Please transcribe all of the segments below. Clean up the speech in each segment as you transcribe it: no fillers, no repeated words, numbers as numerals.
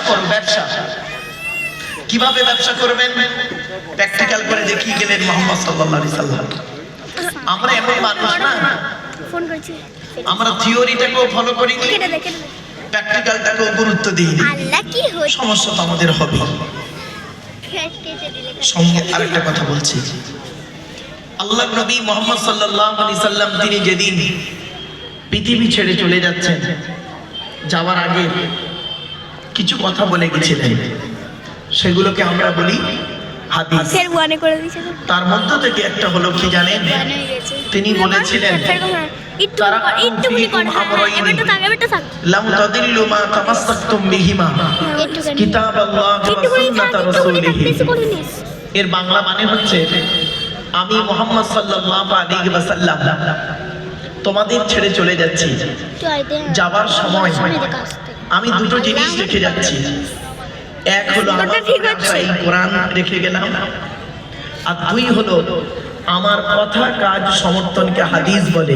করো, ব্যবসা। কিভাবে ব্যবসা করবেন প্র্যাকটিক্যাল করে দেখিয়ে গেলেন মুহাম্মদ সাল্লাল্লাহু আলাইহি সাল্লাম। আমরা এমন মানুষ না, আমরা থিওরিটাকেও ফলো করি, প্র্যাকটিক্যালটাকেও গুরুত্ব দিই। সমস্যা তো আমাদের হবে। সঙ্গে আরেকটা কথা বলছি, আল্লাহর নবী মুহাম্মদ সাল্লাল্লাহু আলাইহি সাল্লাম তিনি যেদিন পৃথিবী ছেড়ে চলে যাচ্ছেন, যাওয়ার আগে কিছু কথা বলে গেছিলেন, সেগুলোকে আমরা বলি হাদিস। তার মধ্য থেকে একটা হলো কি জানেন, তিনি বলেছিলেন লাম তাদিল্লু মা তামাসসাকতুম বিহিমা কিতাবাল্লাহি ওয়া সুন্নাতা রাসূলিহি। এর বাংলা মানে হচ্ছে, আমি মুহাম্মদ সাল্লাল্লাহু আলাইহি ওয়াসাল্লাম তোমাদের ছেড়ে চলে যাচ্ছি, যাবার সময় আমি দুটো জিনিস রেখে যাচ্ছি। এক হলো আমার কোরআন রেখে গেলাম, আর দুই হলো আমার কথা কাজ সমর্থনকে হাদিস বলে,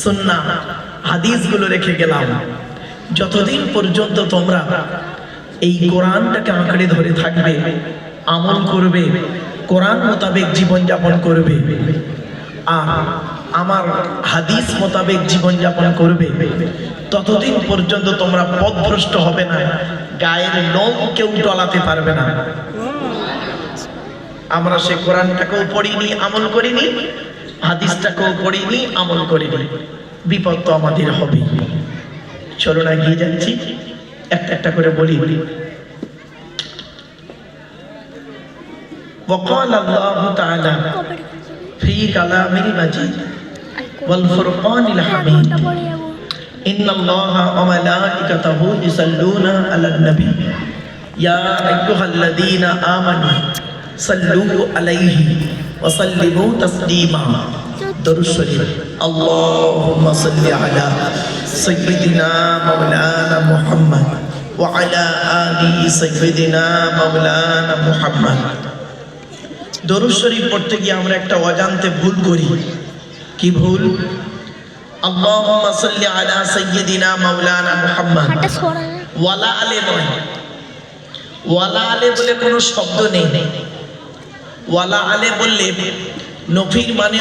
সুন্নাহ, হাদিসগুলো রেখে গেলাম। যতদিন পর্যন্ত তোমরা এই কোরআনটাকে আঁকড়ে ধরে থাকবে, আমল করবে, কোরআন মোতাবেক জীবনযাপন করবে, আর আমার হাদিস মোতাবেক জীবনযাপন করবে, ততদিন পর্যন্ত তোমরা পথভ্রষ্ট হবে না, গায়ের লোম কেউ টলাতে পারবে না। আমরা সে কোরআনটাকেও পড়িনি, আমল করিনি, হাদিসটাকেও পড়িনি, আমল করিনি, বিপদ তো আমাদের হবে। চলো না এগিয়ে যাচ্ছি, একটা একটা করে বলি। وقال الله تعالى في كلام المجيد والفرقان الحميد إن الله وملائكته يصلون على النبي يا أيها الذين آمنوا صلوا عليه وسلموا تسليما درود شريف اللهم صل على سيدنا مولانا محمد وعلى آل سيدنا مولانا محمد। দরুদ শরীফ পড়তে গিয়ে আমরা একটা অজান্তে ভুল করি। কি ভুল? আল্লাহুম্মা সাল্লি আলা সাইয়্যিদিনা মাওলানা মুহাম্মদ, ওয়ালা আলে নয়, ওয়ালা আলে বলে কোনো শব্দ নেই। ওয়ালা আলে বললে নফির মানে